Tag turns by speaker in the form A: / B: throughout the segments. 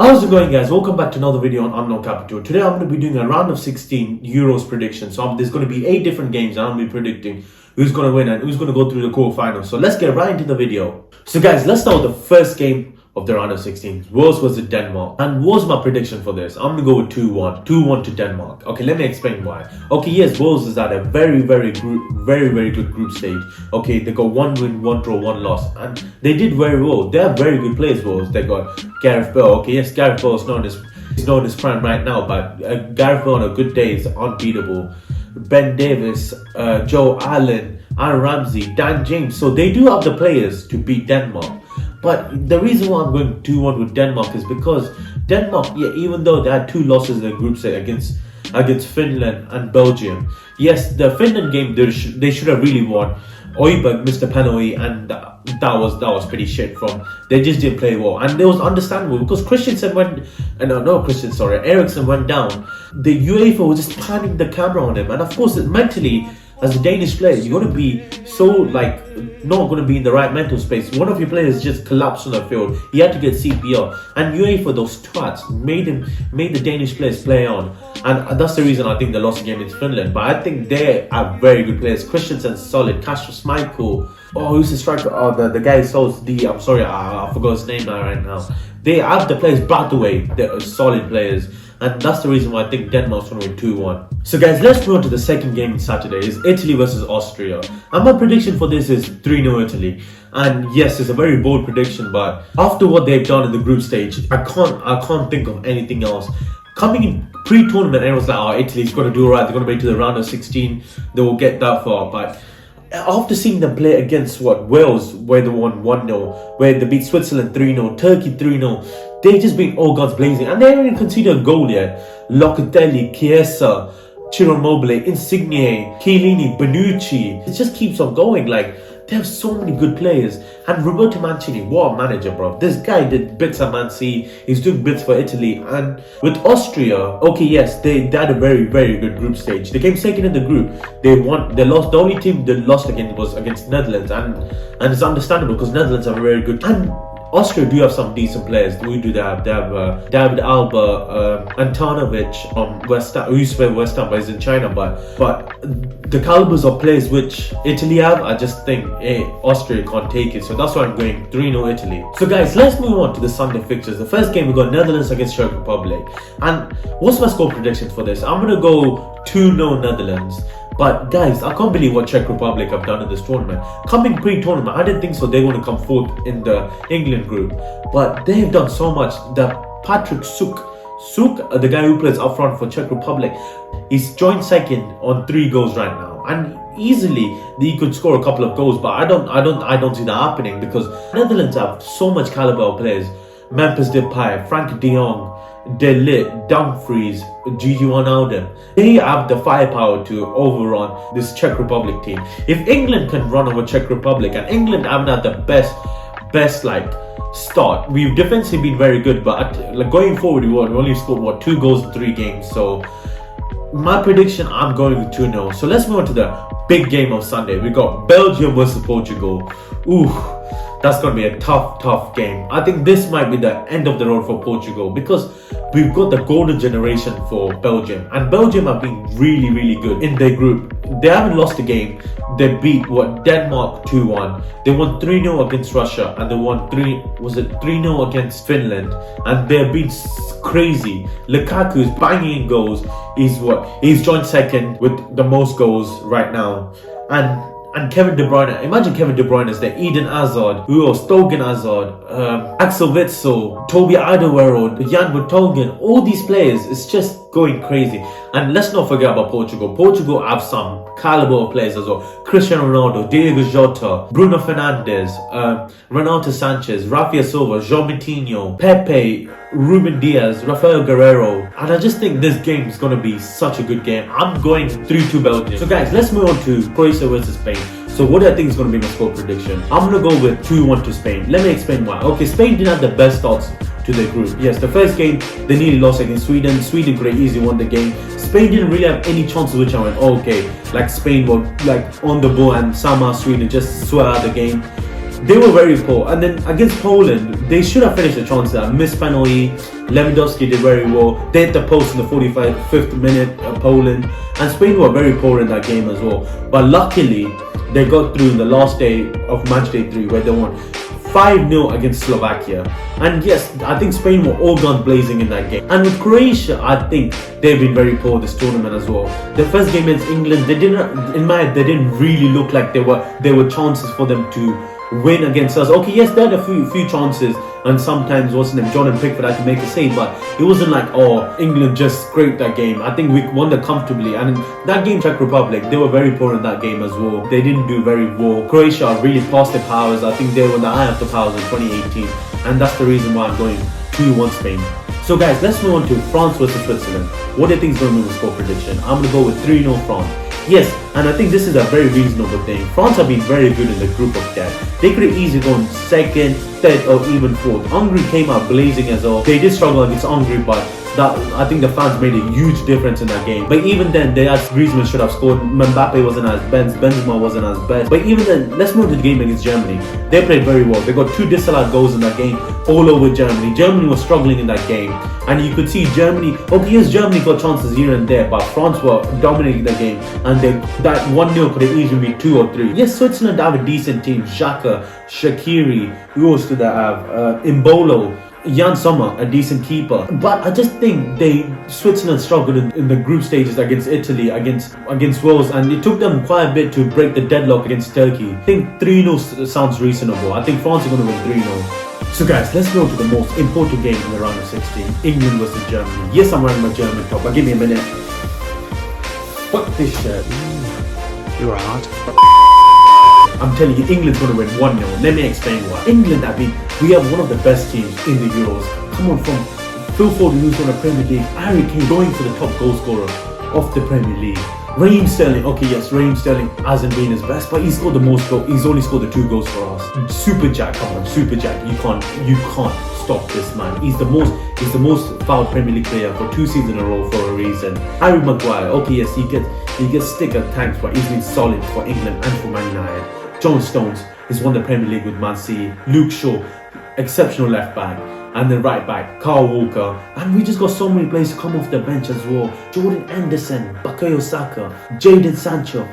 A: How's it going, guys? Welcome back to another video on Unknown Capital. Today I'm going to be doing a round of 16 Euros prediction. So there's going to be 8 different games and I'm going to be predicting who's going to win and who's going to go through the quarterfinals. So let's get right into the video. So guys, let's start with the first game of the round of 16. Wales versus Denmark. And what's my prediction for this? I'm going to go with 2-1. 2-1 to Denmark. Okay, let me explain why. Okay, yes, Wales is at a very good group stage. Okay, they got 1 win, 1 draw, 1 loss. And they did very well. They have very good players, Wales. They got Gareth Bale. Okay, yes, Gareth Bale is not in his prime right now, but Gareth Bale on a good day is unbeatable. Ben Davies, Joe Allen, Aaron Ramsey, Dan James. So they do have the players to beat Denmark. But the reason why I'm going 2-1 with Denmark is because Denmark, yeah, even though they had 2 losses in the group set against Finland and Belgium, yes, the Finland game they should have really won. Oiberg missed a penalty and that was pretty shit from. They just didn't play well, and it was understandable because Eriksen went down. The UEFA was just panning the camera on him, and of course, mentally, as a Danish player, you're gonna be so not gonna be in the right mental space. One of your players just collapsed on the field. He had to get CPR, and UEFA, those twats, made the Danish players play on, and that's the reason I think they lost the game in Finland. But I think they are very good players. Christensen's solid. Cassius Michael. Oh, who's the striker? Oh, the guy who sells the. I'm sorry, I forgot his name right now. They have the players back away. They're solid players. And that's the reason why I think Denmark's going to win 2-1. So guys, let's move on to the second game on Saturday. It's Italy versus Austria. And my prediction for this is 3-0 Italy. And yes, it's a very bold prediction, but after what they've done in the group stage, I can't think of anything else. Coming in pre-tournament, everyone's like, oh, Italy's going to do alright. They're going to make it to the round of 16. They will get that far. But after seeing them play against Wales, where they won 1-0, where they beat Switzerland 3-0, Turkey 3-0, they just been all guns blazing, and they haven't conceded a goal yet. Locatelli, Chiesa, Ciro Immobile, Insigne, Chiellini, Bonucci. It just keeps on going. Like, they have so many good players. And Roberto Mancini, what a manager, bro. This guy did bits at Man City. He's doing bits for Italy. And with Austria, okay, yes, they had a very good group stage. They came second in the group. They lost. The only team they lost against was against Netherlands, and it's understandable because Netherlands are very good. And Austria do have some decent players. They have David Alba, Antanovic from West Ham, who used to play West Ham, but he's in China. But the calibers of players which Italy have, I just think Austria can't take it. So that's why I'm going 3-0 Italy. So guys, let's move on to the Sunday fixtures. The first game we got Netherlands against Czech Republic. And what's my score prediction for this? I'm gonna go 2-0 Netherlands. But guys, I can't believe what Czech Republic have done in this tournament. Coming pre-tournament, I didn't think so they were going to come fourth in the England group. But they have done so much. The Patrick Suk, the guy who plays up front for Czech Republic, he's joined second on 3 goals right now. And easily he could score a couple of goals, but I don't see that happening because Netherlands have so much caliber of players. Memphis Depay, Frank de Jong, De Ligt, Dumfries, Gigi Wijnaldum. They have the firepower to overrun this Czech Republic team. If England can run over Czech Republic, and England haven't had the best start. We've defensively been very good, but going forward, we only scored 2 goals in 3 games. So my prediction, I'm going with 2-0. So let's move on to the big game of Sunday. We got Belgium versus Portugal. Ooh. That's going to be a tough game. I think this might be the end of the road for Portugal because we've got the golden generation for Belgium. And Belgium have been really good in their group. They haven't lost a game. They beat Denmark 2-1. They won 3-0 against Russia, and they won 3-0 against Finland. And they've been crazy. Lukaku is banging in goals. He's joined second with the most goals right now. And Kevin De Bruyne, imagine Kevin De Bruyne as the Eden Hazard, who else? Stogan Hazard, Axel Witsel, Toby Alderweireld, Jan Vertonghen, all these players, it's just going crazy. And let's not forget about Portugal. Portugal have some caliber of players as well. Cristiano Ronaldo, Diego Jota, Bruno Fernandes, Renato Sanchez, Rafael Silva, João Moutinho, Pepe, Ruben Diaz, Rafael Guerreiro. And I just think this game is going to be such a good game. I'm going 3-2 Belgium. So guys, let's move on to Croatia versus Spain. So what do I think is going to be my score prediction? I'm going to go with 2-1 to Spain. Let me explain why. Okay, Spain didn't have the best starts to their group. Yes, the first game, they nearly lost against Sweden. Sweden could have easily won the game. Spain didn't really have any chances, which I went, oh, okay, like Spain were on the ball and somehow Sweden just swear out the game. They were very poor. And then against Poland, they should have finished the chances. Missed penalty. Lewandowski did very well. They hit the post in the 45th minute, Poland. And Spain were very poor in that game as well. But luckily, they got through in the last day of match day 3 where they won 5-0 against Slovakia. And yes, I think Spain were all guns blazing in that game. And with Croatia, I think they've been very poor this tournament as well. The first game against England, they didn't, in my head, they didn't really look like there were chances for them to win against us. Okay, yes, they had a few chances, and sometimes what's his name, Jordan Pickford had to make a save, but it wasn't like, oh, England just scraped that game. I think we won that comfortably. And in that game, Czech Republic, they were very poor in that game as well. They didn't do very well. Croatia really passed their powers. I think they were the eye of the powers in 2018, and that's the reason why I'm going 2-1 Spain. So guys, let's move on to France versus Switzerland. What do you think is going to be the score prediction? I'm going to go with 3-0 France. Yes, and I think this is a very reasonable thing. France have been very good in the group of death. They could have easily gone 2nd, 3rd or even 4th. Hungary came out blazing as well. They did struggle against Hungary, but I think the fans made a huge difference in that game. But even then, Griezmann should have scored. Mbappe wasn't as best. Benzema wasn't as best. But even then, let's move to the game against Germany. They played very well. They got 2 disallowed goals in that game all over Germany. Germany was struggling in that game. And you could see Germany, okay, yes, Germany got chances here and there, but France were dominating the game. And that 1-0 could have easily been 2 or 3. Yes, Switzerland have a decent team. Xhaka, Shaqiri, who else do they have? Imbolo. Jan Sommer, a decent keeper. But I just think Switzerland struggled in the group stages against Italy, against Wales, and it took them quite a bit to break the deadlock against Turkey. I think 3-0 sounds reasonable. I think France are going to win 3-0. So guys, let's go to the most important game in the round of 16. England versus Germany. Yes, I'm wearing my German top, but give me a minute. Fuck this shirt.
B: You're hard.
A: I'm telling you, England's going to win 1-0. Let me explain why. England, we have one of the best teams in the Euros. Come on, from Phil Foden, who's on the Premier League, Harry Kane going for the top goal scorer of the Premier League. Raheem Sterling, okay, yes, Raheem Sterling hasn't been his best, but he scored the most goals. He's only scored the 2 goals for us. Super Jack, come on, Super Jack. You can't stop this man. He's the most fouled Premier League player for 2 seasons in a row for a reason. Harry Maguire, okay, yes, he gets stick at tanks, but he's been solid for England and for Man United. John Stones has won the Premier League with Man City. Luke Shaw, exceptional left back. And then right back, Kyle Walker. And we just got so many players to come off the bench as well. Jordan Anderson, Bukayo Saka, Jadon Sancho.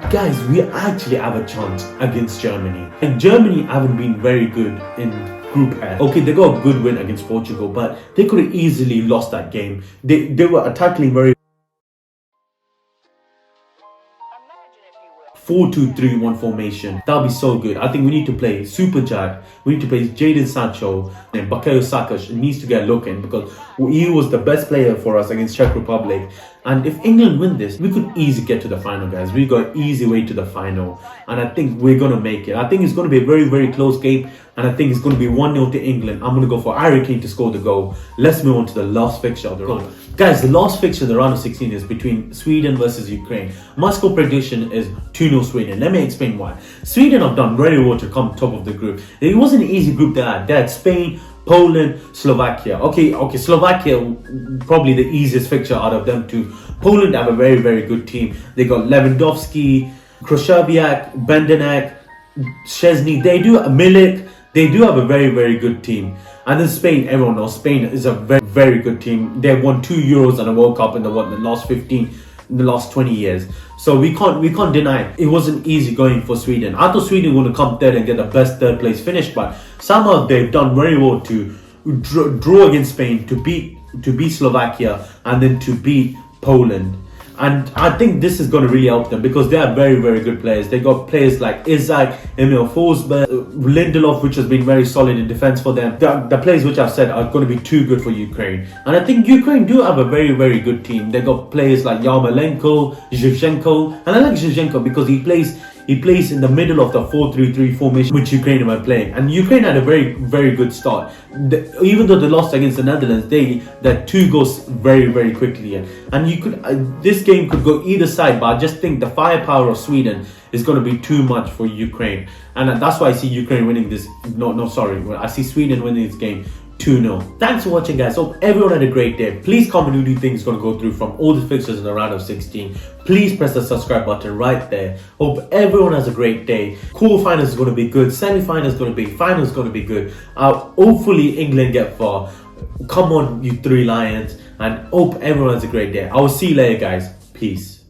A: Guys, we actually have a chance against Germany. And Germany haven't been very good in Group F. Okay, they got a good win against Portugal, but they could have easily lost that game. They were tackling very 4-2-3-1 formation. That'll be so good. I think we need to play Super Jack. We need to play Jadon Sancho, and Bukayo Saka needs to get looking because he was the best player for us against Czech Republic. And if England win this, we could easily get to the final, guys. We got easy way to the final, and I think we're gonna make it. I think it's gonna be a very, very close game, and I think it's gonna be 1-0 to England. I'm gonna go for Harry Kane to score the goal. Let's move on to the last fixture of the round. Guys, the last fixture of the round of 16 is between Sweden versus Ukraine. My score prediction is 2-0 Sweden. Let me explain why. Sweden have done very well to come top of the group. It wasn't an easy group they had. They had Spain, Poland, Slovakia. Okay, Slovakia probably the easiest fixture out of them two. Poland have a very, very good team. They got Lewandowski, Krashaviak, Bendenek, Szczesny. They do Milik. They do have a very, very good team. And then Spain, everyone knows Spain is a very, very good team. They've won 2 Euros and a World Cup in the last 20 years. So we can't deny it wasn't easy going for Sweden. I thought Sweden would come third and get the best third place finish, but somehow they've done very well to draw against Spain, to beat Slovakia, and then to beat Poland. And I think this is going to really help them because they are very, very good players. They got players like Isaac, Emil Forsberg, Lindelof, which has been very solid in defense for them. The players which I've said are going to be too good for Ukraine. And I think Ukraine do have a very, very good team. They got players like Yarmolenko, Shevchenko. And I like Shevchenko because he plays in the middle of the 4-3-3 formation which Ukraine were playing. And Ukraine had a very, very good start. Even though they lost against the Netherlands, they had 2 goals very, very quickly. And you could this game could go either side, but I just think the firepower of Sweden is going to be too much for Ukraine. And that's why I see Ukraine winning this. I see Sweden winning this game 2-0. Thanks for watching, guys. Hope everyone had a great day. Please comment who do you think is going to go through from all the fixtures in the round of 16. Please press the subscribe button right there. Hope everyone has a great day. Quarterfinals is going to be good. Semi-finals is going to be. Finals is going to be good. Hopefully England get far. Come on, you 3 Lions. And hope everyone has a great day. I will see you later, guys. Peace.